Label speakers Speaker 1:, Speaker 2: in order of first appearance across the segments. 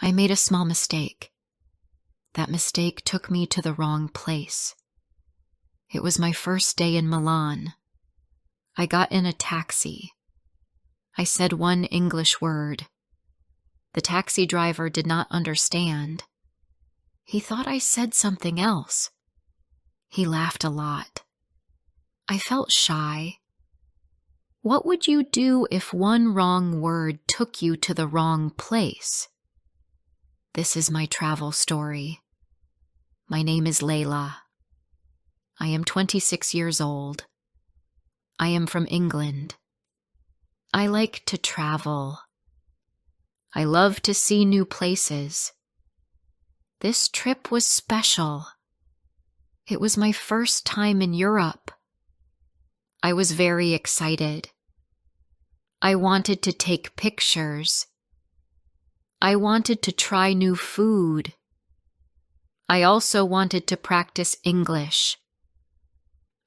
Speaker 1: I made a small mistake. That mistake took me to the wrong place. It was my first day in Milan. I got in a taxi. I said one English word. The taxi driver did not understand. He thought I said something else. He laughed a lot. I felt shy. What would you do if one wrong word took you to the wrong place? This is my travel story. My name is Layla. I am 26 years old. I am from England. I like to travel. I love to see new places. This trip was special. It was my first time in Europe. I was very excited. I wanted to take pictures. I wanted to try new food. I also wanted to practice English.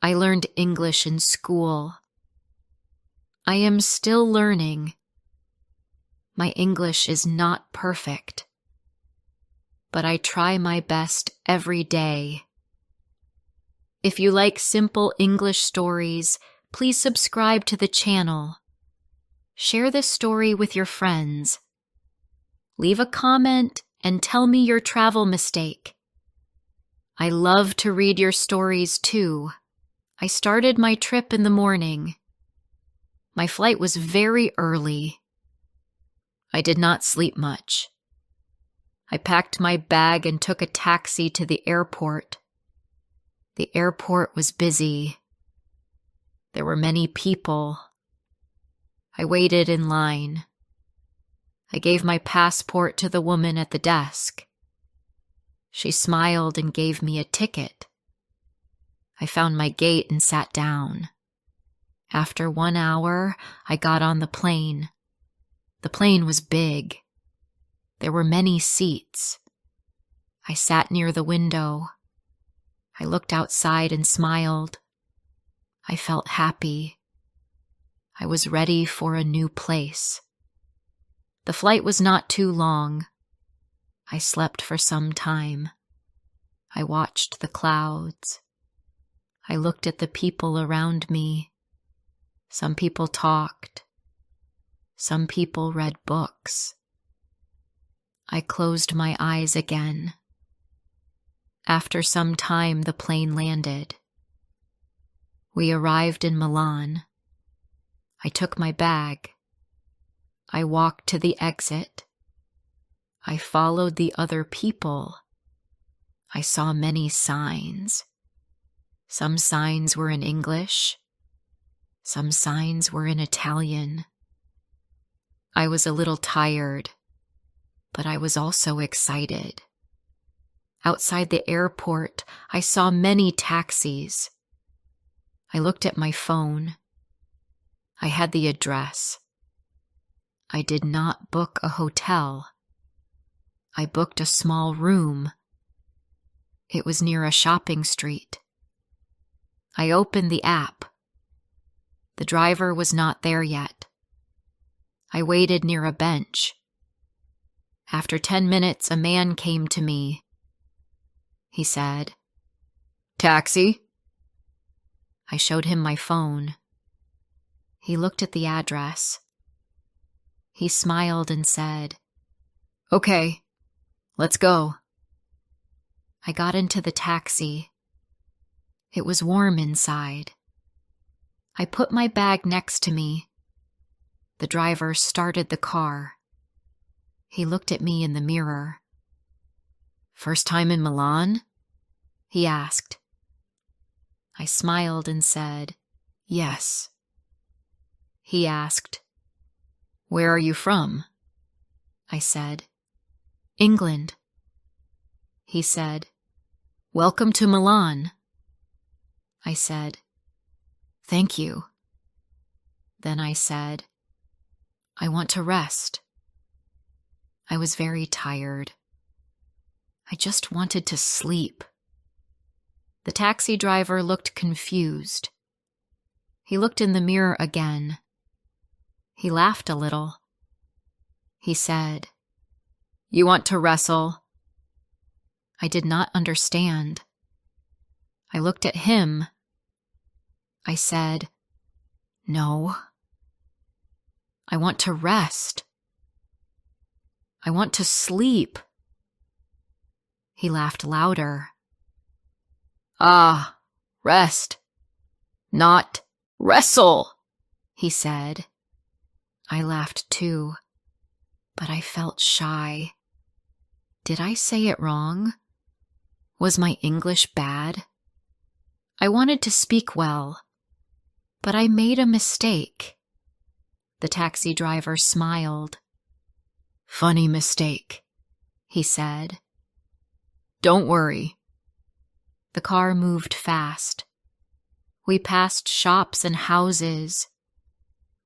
Speaker 1: I learned English in school. I am still learning. My English is not perfect, but I try my best every day. If you like simple English stories, please subscribe to the channel. Share this story with your friends. Leave a comment and tell me your travel mistake. I love to read your stories too. I started my trip in the morning. My flight was very early. I did not sleep much. I packed my bag and took a taxi to the airport. The airport was busy. There were many people. I waited in line. I gave my passport to the woman at the desk. She smiled and gave me a ticket. I found my gate and sat down. After 1 hour, I got on the plane. The plane was big. There were many seats. I sat near the window. I looked outside and smiled. I felt happy. I was ready for a new place. The flight was not too long. I slept for some time. I watched the clouds. I looked at the people around me. Some people talked. Some people read books. I closed my eyes again. After some time, the plane landed. We arrived in Milan. I took my bag. I walked to the exit. I followed the other people. I saw many signs. Some signs were in English. Some signs were in Italian. I was a little tired, but I was also excited. Outside the airport, I saw many taxis. I looked at my phone. I had the address. I did not book a hotel. I booked a small room. It was near a shopping street. I opened the app. The driver was not there yet. I waited near a bench. After 10 minutes, a man came to me. He said, "Taxi?" I showed him my phone. He looked at the address. He smiled and said, "Okay, let's go." I got into the taxi. It was warm inside. I put my bag next to me. The driver started the car. He looked at me in the mirror. "First time in Milan?" he asked. I smiled and said, "Yes." He asked, "Where are you from?" I said, "England." He said, "Welcome to Milan." I said, "Thank you." Then I said, "I want to rest." I was very tired. I just wanted to sleep. The taxi driver looked confused. He looked in the mirror again. He laughed a little. He said, You want to wrestle?" I did not understand. I looked at him. I said, "No. I want to rest. I want to sleep." He laughed louder. "Ah, rest, not wrestle," he said. I laughed too, but I felt shy. Did I say it wrong? Was my English bad? I wanted to speak well, but I made a mistake. The taxi driver smiled. "Funny mistake," he said. "Don't worry." The car moved fast. We passed shops and houses.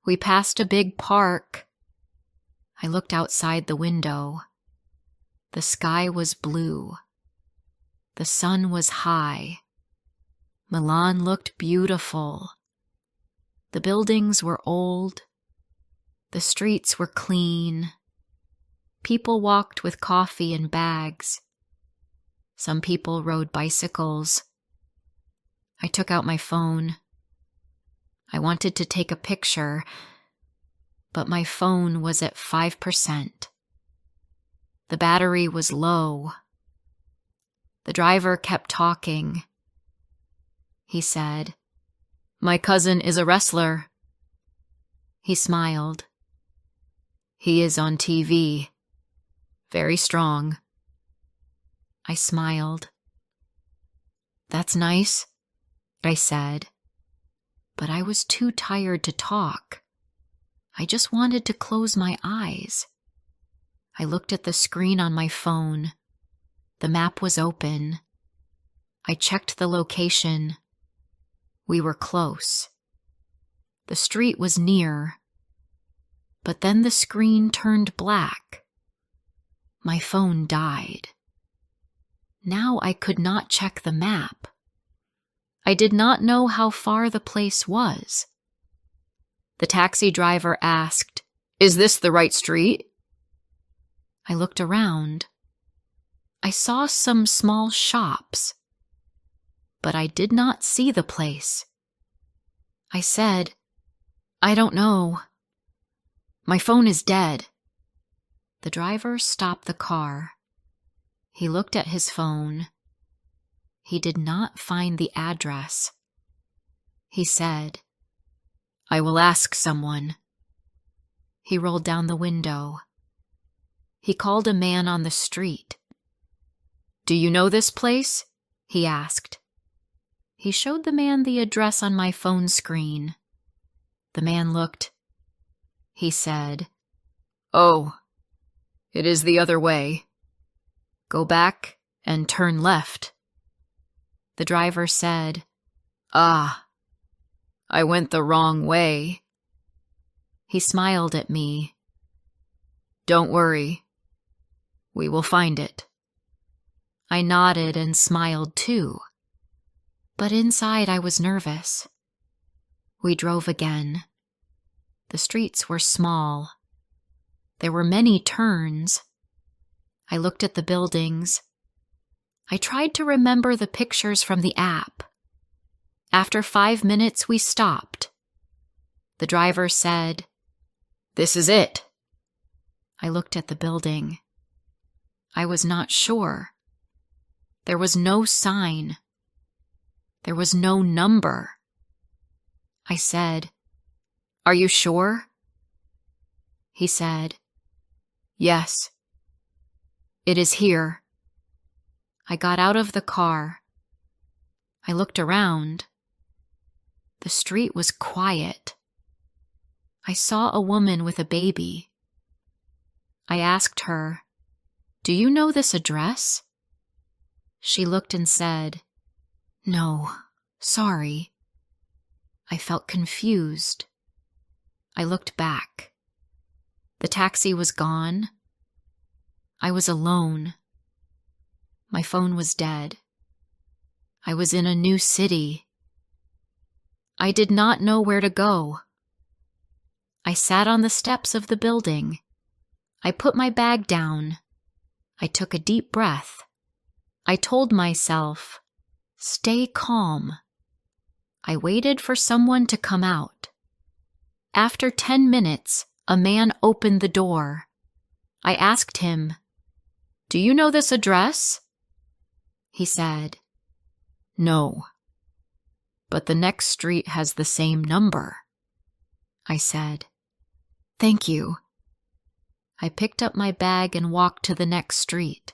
Speaker 1: We passed a big park. I looked outside the window. The sky was blue. The sun was high. Milan looked beautiful. The buildings were old. The streets were clean. People walked with coffee in bags. Some people rode bicycles. I took out my phone. I wanted to take a picture, but my phone was at 5%. The battery was low. The driver kept talking. He said, "My cousin is a wrestler." He smiled. "He is on TV. Very strong." I smiled. "That's nice," I said, but I was too tired to talk. I just wanted to close my eyes. I looked at the screen on my phone. The map was open. I checked the location. We were close. The street was near. But then the screen turned black. My phone died. Now I could not check the map. I did not know how far the place was. The taxi driver asked, "Is this the right street?" I looked around. I saw some small shops, but I did not see the place. I said, "I don't know. My phone is dead." The driver stopped the car. He looked at his phone. He did not find the address. He said, "I will ask someone." He rolled down the window. He called a man on the street. "Do you know this place?" he asked. He showed the man the address on my phone screen. The man looked. He said, "Oh, it is the other way. Go back and turn left." The driver said, "Ah, I went the wrong way." He smiled at me. "Don't worry. We will find it." I nodded and smiled too. But inside I was nervous. We drove again. The streets were small. There were many turns. I looked at the buildings. I tried to remember the pictures from the app. After 5 minutes, we stopped. The driver said, "This is it." I looked at the building. I was not sure. There was no sign. There was no number. I said, "Are you sure?" He said, "Yes. It is here." I got out of the car. I looked around. The street was quiet. I saw a woman with a baby. I asked her, "Do you know this address?" She looked and said, "No, sorry." I felt confused. I looked back. The taxi was gone. I was alone. My phone was dead. I was in a new city. I did not know where to go. I sat on the steps of the building. I put my bag down. I took a deep breath. I told myself, stay calm. I waited for someone to come out. After 10 minutes, a man opened the door. I asked him, "Do you know this address?" He said, "No, but the next street has the same number." I said, "Thank you." I picked up my bag and walked to the next street.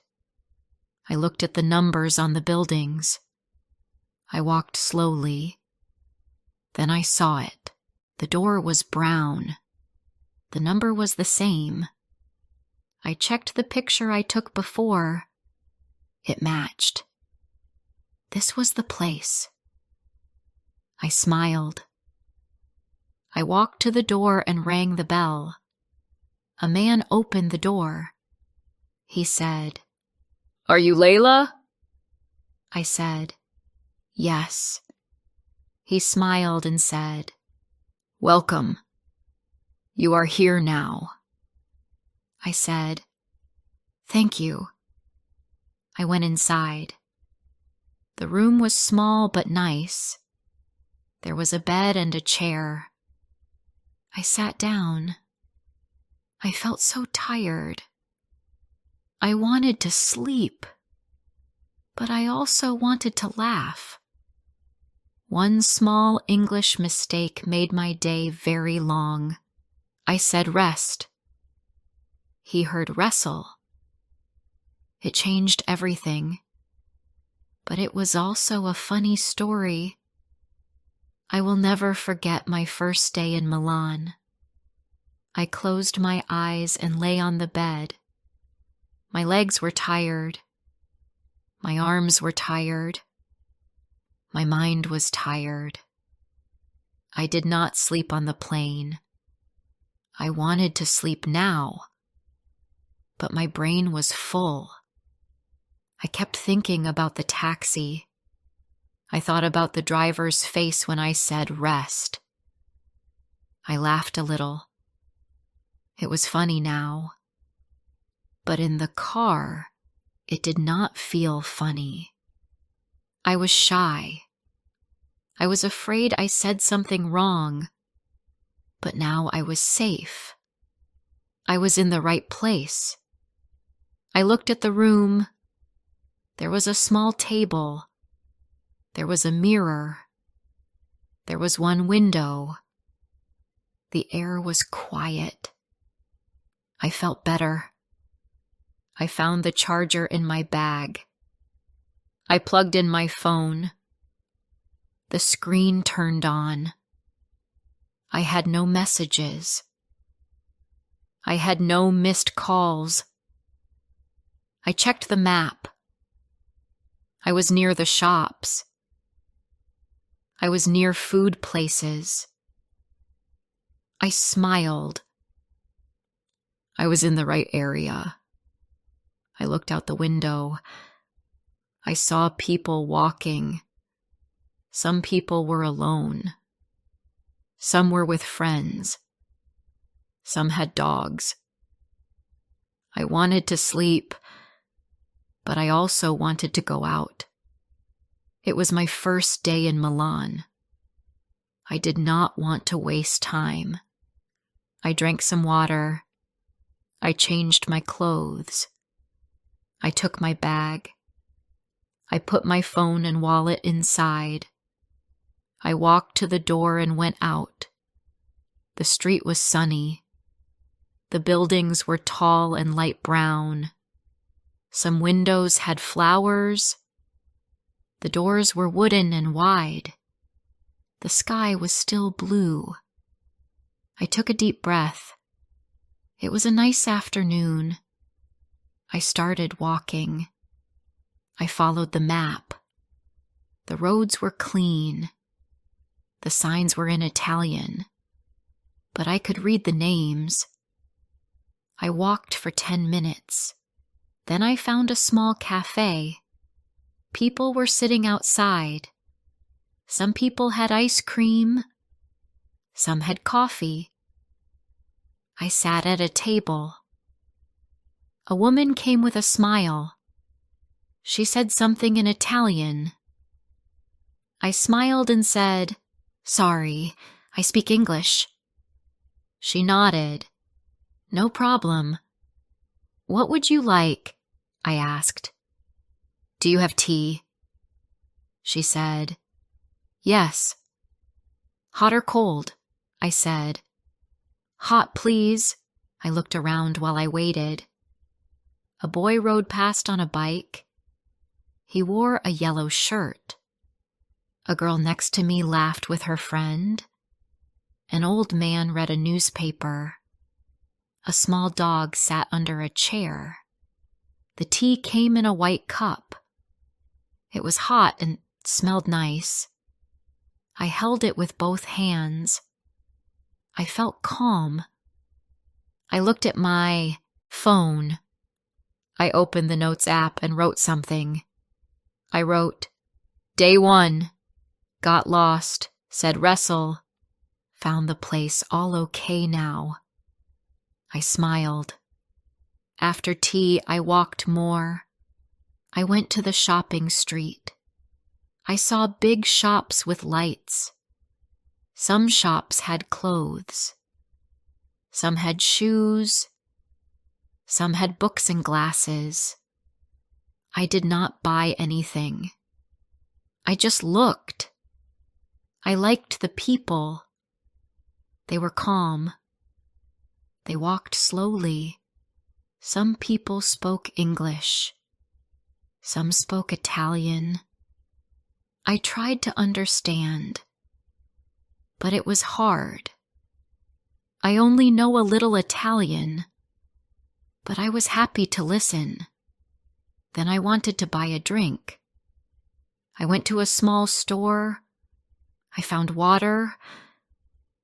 Speaker 1: I looked at the numbers on the buildings. I walked slowly. Then I saw it. The door was brown. The number was the same. I checked the picture I took before. It matched. This was the place. I smiled. I walked to the door and rang the bell. A man opened the door. He said, "Are you Layla?" I said, "Yes." He smiled and said, "Welcome. You are here now." I said, "Thank you." I went inside. The room was small but nice. There was a bed and a chair. I sat down. I felt so tired. I wanted to sleep, but I also wanted to laugh. One small English mistake made my day very long. I said rest. He heard wrestle. It changed everything. But it was also a funny story. I will never forget my first day in Milan. I closed my eyes and lay on the bed. My legs were tired. My arms were tired. My mind was tired. I did not sleep on the plane. I wanted to sleep now, but my brain was full. I kept thinking about the taxi. I thought about the driver's face when I said rest. I laughed a little. It was funny now. But in the car, it did not feel funny. I was shy. I was afraid I said something wrong. But now I was safe. I was in the right place. I looked at the room. There was a small table. There was a mirror. There was one window. The air was quiet. I felt better. I found the charger in my bag. I plugged in my phone. The screen turned on. I had no messages. I had no missed calls. I checked the map. I was near the shops. I was near food places. I smiled. I was in the right area. I looked out the window. I saw people walking. Some people were alone. Some were with friends. Some had dogs. I wanted to sleep, but I also wanted to go out. It was my first day in Milan. I did not want to waste time. I drank some water. I changed my clothes. I took my bag. I put my phone and wallet inside. I walked to the door and went out. The street was sunny. The buildings were tall and light brown. Some windows had flowers. The doors were wooden and wide. The sky was still blue. I took a deep breath. It was a nice afternoon. I started walking. I followed the map. The roads were clean. The signs were in Italian, but I could read the names. I walked for 10 minutes. Then I found a small cafe. People were sitting outside. Some people had ice cream. Some had coffee. I sat at a table. A woman came with a smile. She said something in Italian. I smiled and said, "Sorry, I speak English." She nodded. "No problem." "What would you like?" I asked. "Do you have tea?" She said, "Yes." "Hot or cold?" I said. "Hot, please." I looked around while I waited. A boy rode past on a bike. He wore a yellow shirt. A girl next to me laughed with her friend. An old man read a newspaper. A small dog sat under a chair. The tea came in a white cup. It was hot and smelled nice. I held it with both hands. I felt calm. I looked at my phone. I opened the Notes app and wrote something. I wrote, "Day 1. Got lost. Said wrestle. Found the place all okay now." I smiled. After tea, I walked more. I went to the shopping street. I saw big shops with lights. Some shops had clothes. Some had shoes. Some had books and glasses. I did not buy anything. I just looked. I liked the people. They were calm. They walked slowly. Some people spoke English. Some spoke Italian. I tried to understand, but it was hard. I only know a little Italian, but I was happy to listen. Then I wanted to buy a drink. I went to a small store. I found water.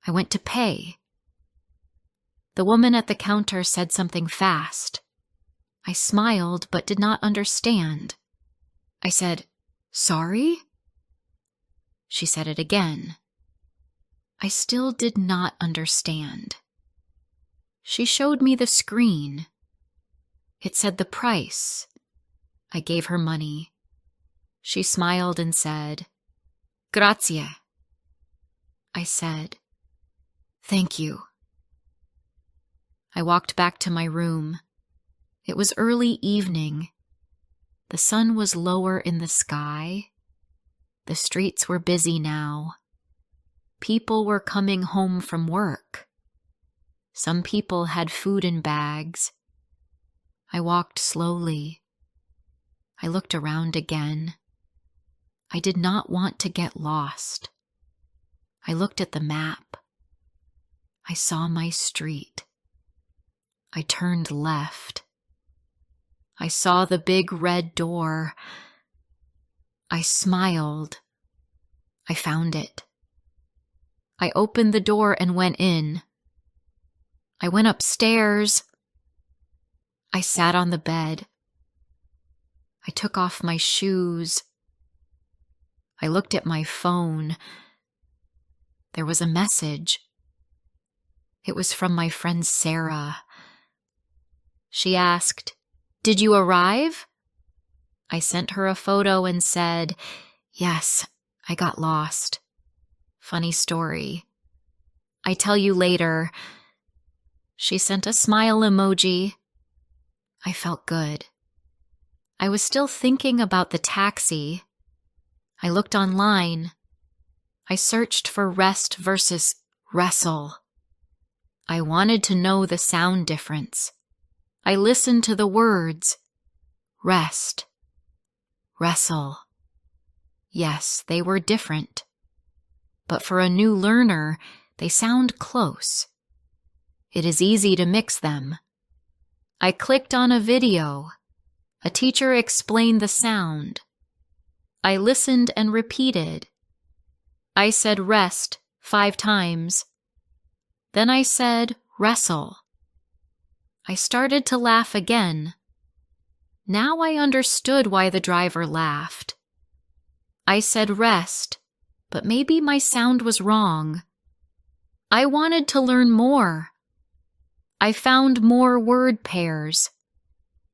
Speaker 1: I went to pay. The woman at the counter said something fast. I smiled but did not understand. I said, "Sorry?" She said it again. I still did not understand. She showed me the screen. It said the price. I gave her money. She smiled and said, "Grazie." I said, "Thank you." I walked back to my room. It was early evening. The sun was lower in the sky. The streets were busy now. People were coming home from work. Some people had food in bags. I walked slowly. I looked around again. I did not want to get lost. I looked at the map. I saw my street. I turned left. I saw the big red door. I smiled. I found it. I opened the door and went in. I went upstairs. I sat on the bed. I took off my shoes. I looked at my phone. There was a message. It was from my friend Sarah. She asked, "Did you arrive?" I sent her a photo and said, "Yes, I got lost. Funny story. I tell you later." She sent a smile emoji. I felt good. I was still thinking about the taxi. I looked online. I searched for rest versus wrestle. I wanted to know the sound difference. I listened to the words. Rest. Wrestle. Yes, they were different. But for a new learner, they sound close. It is easy to mix them. I clicked on a video. A teacher explained the sound. I listened and repeated. I said rest 5 times. Then I said wrestle. I started to laugh again. Now I understood why the driver laughed. I said rest, but maybe my sound was wrong. I wanted to learn more. I found more word pairs.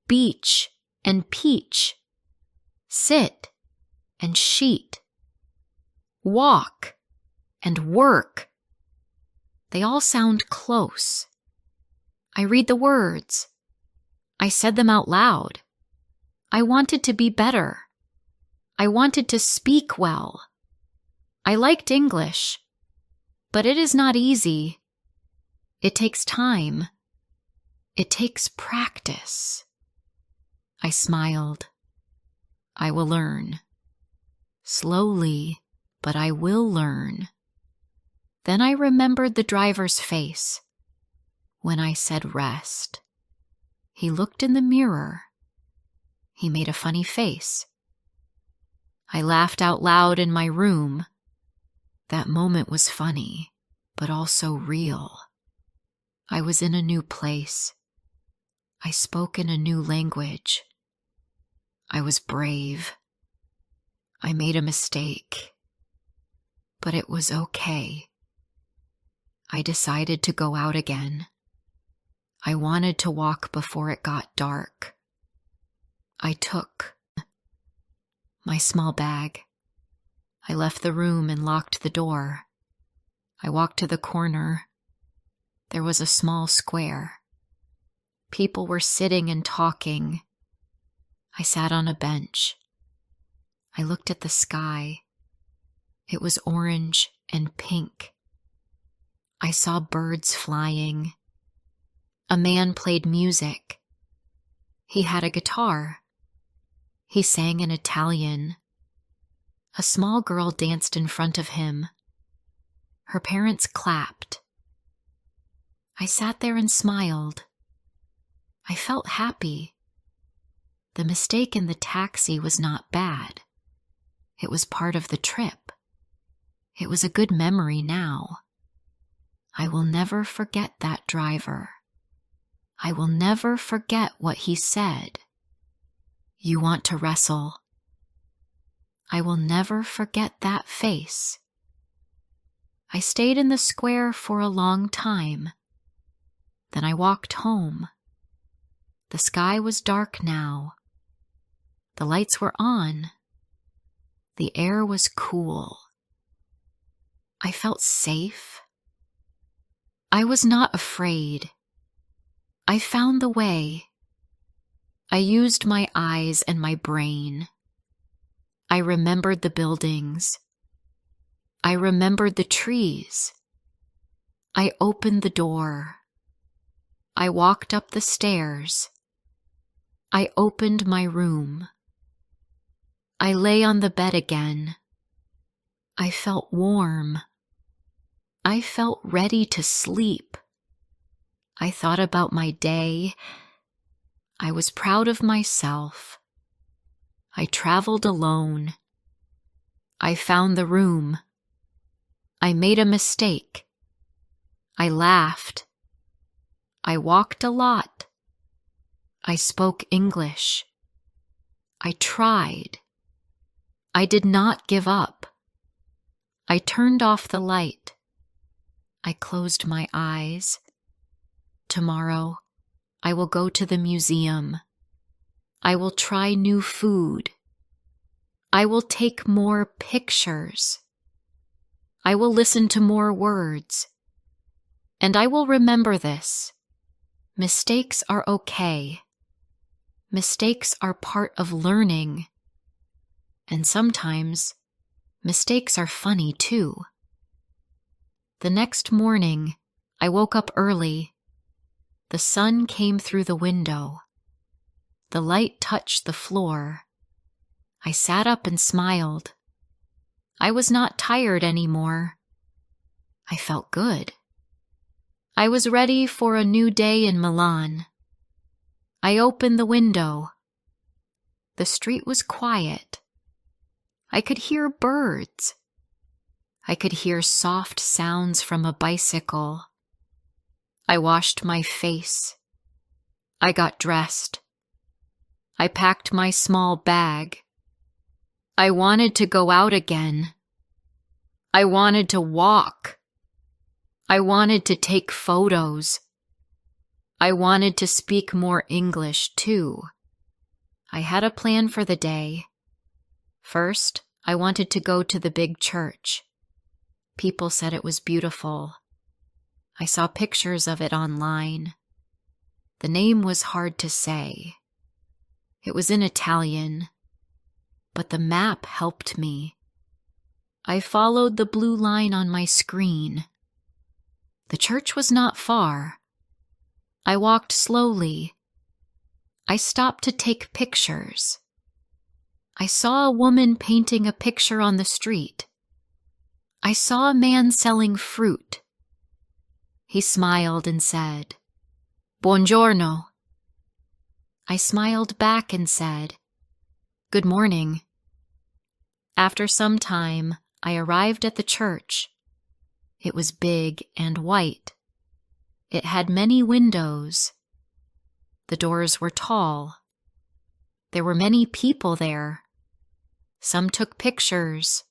Speaker 1: beach and peach, sit and sheet, walk and work. They all sound close. I read the words. I said them out loud. I wanted to be better. I wanted to speak well. I liked English, but it is not easy. It takes time. It takes practice. I smiled. I will learn. Slowly, but I will learn. Then I remembered the driver's face when I said rest. He looked in the mirror. He made a funny face. I laughed out loud in my room. That moment was funny, but also real. I was in a new place. I spoke in a new language. I was brave. I made a mistake, but it was okay. I decided to go out again. I wanted to walk before it got dark. I took my small bag. I left the room and locked the door. I walked to the corner. There was a small square. People were sitting and talking. I sat on a bench. I looked at the sky. It was orange and pink. I saw birds flying. A man played music. He had a guitar. He sang in Italian. A small girl danced in front of him. Her parents clapped. I sat there and smiled. I felt happy. The mistake in the taxi was not bad. It was part of the trip. It was a good memory now. I will never forget that driver. I will never forget what he said. You want to wrestle. I will never forget that face. I stayed in the square for a long time. Then I walked home. The sky was dark now. The lights were on. The air was cool. I felt safe. I was not afraid. I found the way. I used my eyes and my brain. I remembered the buildings. I remembered the trees. I opened the door. I walked up the stairs. I opened my room. I lay on the bed again. I felt warm. I felt ready to sleep. I thought about my day. I was proud of myself. I traveled alone. I found the room. I made a mistake. I laughed. I walked a lot. I spoke English. I tried. I did not give up. I turned off the light. I closed my eyes. Tomorrow, I will go to the museum. I will try new food. I will take more pictures. I will listen to more words. And I will remember this. Mistakes are okay. Mistakes are part of learning. And sometimes, mistakes are funny too. The next morning, I woke up early. The sun came through the window. The light touched the floor. I sat up and smiled. I was not tired anymore. I felt good. I was ready for a new day in Milan. I opened the window. The street was quiet. I could hear birds. I could hear soft sounds from a bicycle. I washed my face. I got dressed. I packed my small bag. I wanted to go out again. I wanted to walk. I wanted to take photos. I wanted to speak more English too. I had a plan for the day. First, I wanted to go to the big church. People said it was beautiful. I saw pictures of it online. The name was hard to say. It was in Italian, but the map helped me. I followed the blue line on my screen. The church was not far. I walked slowly. I stopped to take pictures. I saw a woman painting a picture on the street. I saw a man selling fruit. He smiled and said, "Buongiorno." I smiled back and said, "Good morning." After some time, I arrived at the church. It was big and white. It had many windows. The doors were tall. There were many people there. Some took pictures.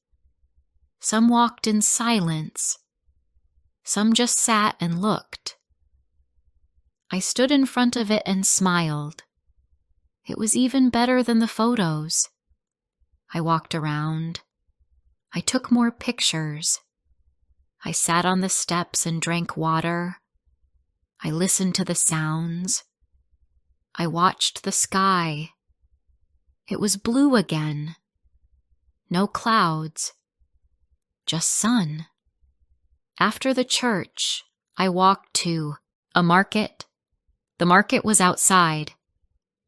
Speaker 1: Some walked in silence. Some just sat and looked. I stood in front of it and smiled. It was even better than the photos. I walked around. I took more pictures. I sat on the steps and drank water. I listened to the sounds. I watched the sky. It was blue again. No clouds. Just sun. After the church, I walked to a market. The market was outside.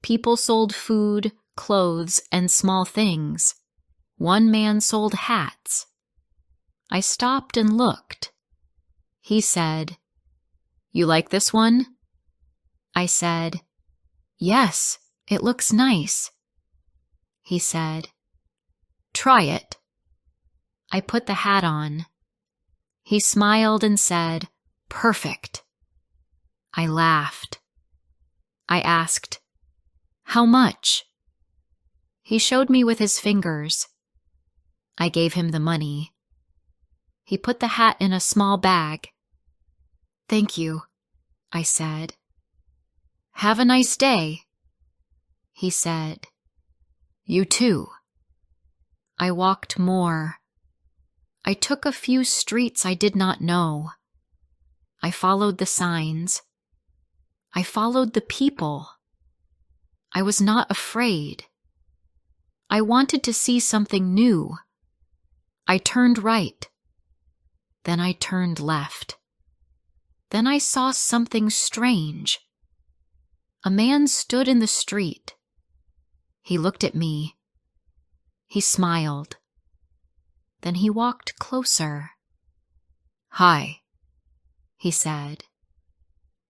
Speaker 1: People sold food, clothes, and small things. One man sold hats. I stopped and looked. He said, "You like this one?" I said, "Yes, it looks nice." He said, "Try it." I put the hat on. He smiled and said, "Perfect." I laughed. I asked, "How much?" He showed me with his fingers. I gave him the money. He put the hat in a small bag. "Thank you," I said. "Have a nice day." He said, "You too." I walked more. I took a few streets I did not know. I followed the signs. I followed the people. I was not afraid. I wanted to see something new. I turned right. Then I turned left. Then I saw something strange. A man stood in the street. He looked at me. He smiled. Then he walked closer. "Hi," he said.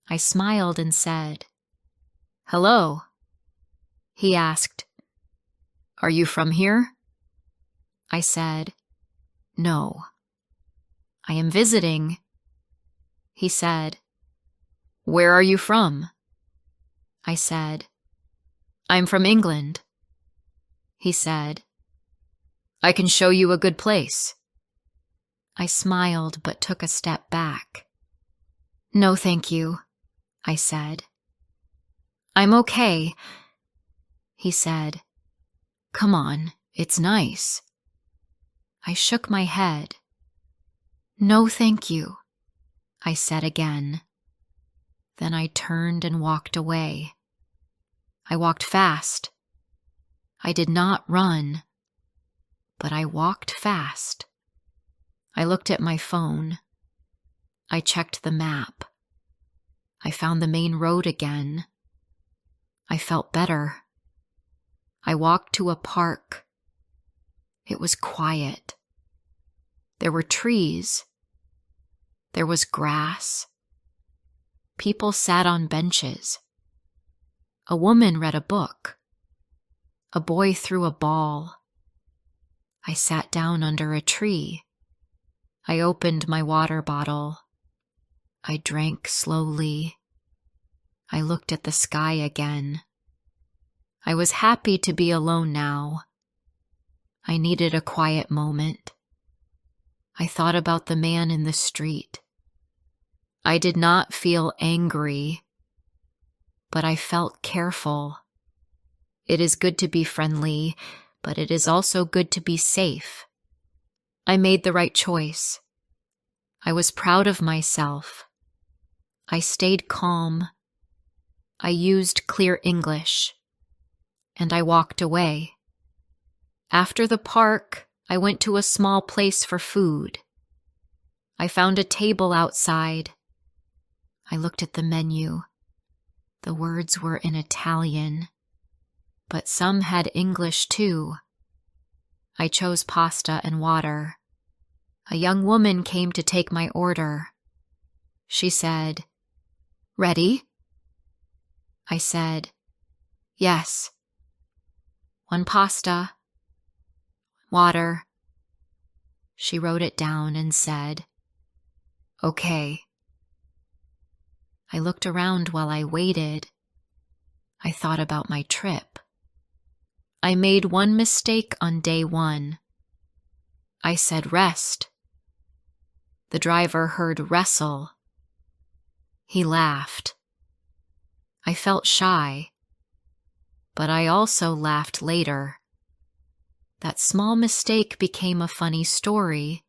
Speaker 1: I smiled and said, "Hello." He asked, "Are you from here?" I said, "No. I am visiting." He said, "Where are you from?" I said, "I'm from England." He said, "I can show you a good place." I smiled but took a step back. "No, thank you," I said. "I'm okay." He said, "Come on, it's nice." I shook my head. "No, thank you," I said again. Then I turned and walked away. I walked fast. I did not run, but I walked fast. I looked at my phone. I checked the map. I found the main road again. I felt better. I walked to a park. It was quiet. There were trees. There was grass. People sat on benches. A woman read a book. A boy threw a ball. I sat down under a tree. I opened my water bottle. I drank slowly. I looked at the sky again. I was happy to be alone now. I needed a quiet moment. I thought about the man in the street. I did not feel angry, but I felt careful. It is good to be friendly, but it is also good to be safe. I made the right choice. I was proud of myself. I stayed calm. I used clear English. And I walked away. After the park, I went to a small place for food. I found a table outside. I looked at the menu. The words were in Italian, but some had English too. I chose pasta and water. A young woman came to take my order. She said, "Ready?" I said, "Yes." "One pasta, water." She wrote it down and said, "Okay." I looked around while I waited. I thought about my trip. I made one mistake on day 1. I said rest. The driver heard wrestle. He laughed. I felt shy, but I also laughed later. That small mistake became a funny story.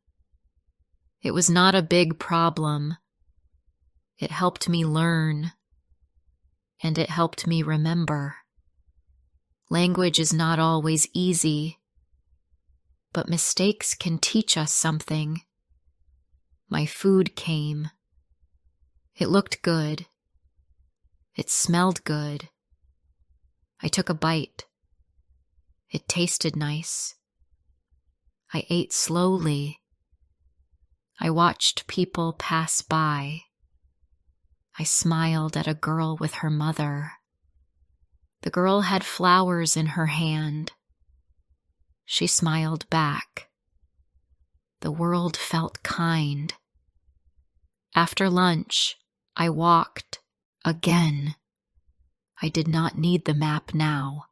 Speaker 1: It was not a big problem. It helped me learn, and it helped me remember. Language is not always easy, but mistakes can teach us something. My food came. It looked good. It smelled good. I took a bite. It tasted nice. I ate slowly. I watched people pass by. I smiled at a girl with her mother. The girl had flowers in her hand. She smiled back. The world felt kind. After lunch, I walked again. I did not need the map now.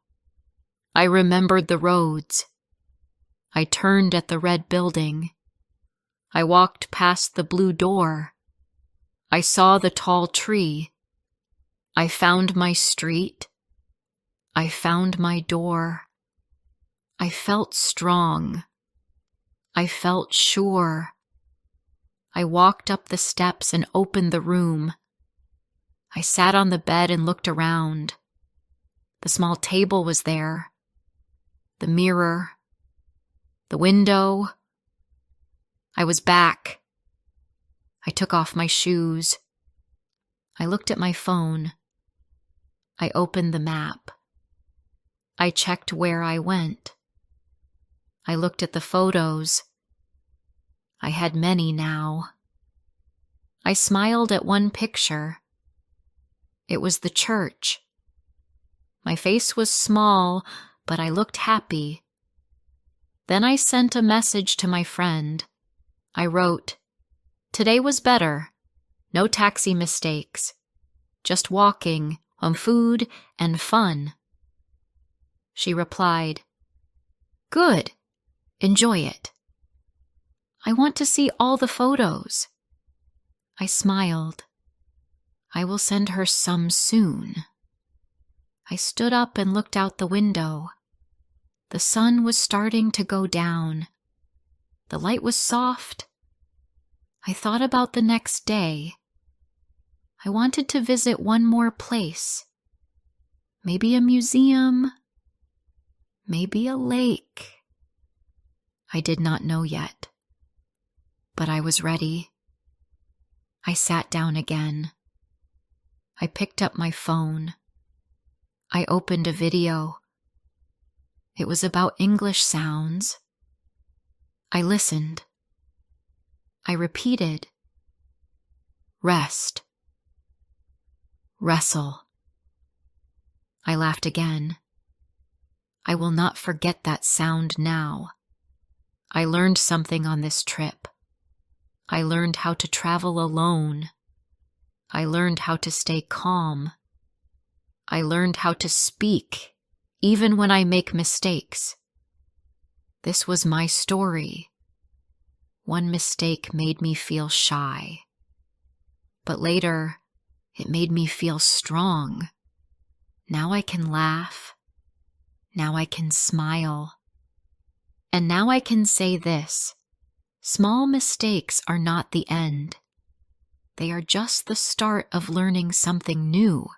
Speaker 1: I remembered the roads. I turned at the red building. I walked past the blue door. I saw the tall tree. I found my street. I found my door. I felt strong. I felt sure. I walked up the steps and opened the room. I sat on the bed and looked around. The small table was there. The mirror. The window. I was back. I took off my shoes. I looked at my phone. I opened the map. I checked where I went. I looked at the photos. I had many now. I smiled at one picture. It was the church. My face was small, but I looked happy. Then I sent a message to my friend. I wrote, "Today was better. No taxi mistakes. Just walking, food, and fun." She replied, "Good. Enjoy it." "I want to see all the photos." I smiled. I will send her some soon. I stood up and looked out the window. The sun was starting to go down. The light was soft. I thought about the next day. I wanted to visit one more place. Maybe a museum. Maybe a lake. I did not know yet. But I was ready. I sat down again. I picked up my phone. I opened a video. It was about English sounds. I listened. I repeated. Rest. Wrestle. I laughed again. I will not forget that sound now. I learned something on this trip. I learned how to travel alone. I learned how to stay calm. I learned how to speak, even when I make mistakes. This was my story. One mistake made me feel shy. But later, it made me feel strong. Now I can laugh. Now I can smile. And now I can say this: small mistakes are not the end. They are just the start of learning something new.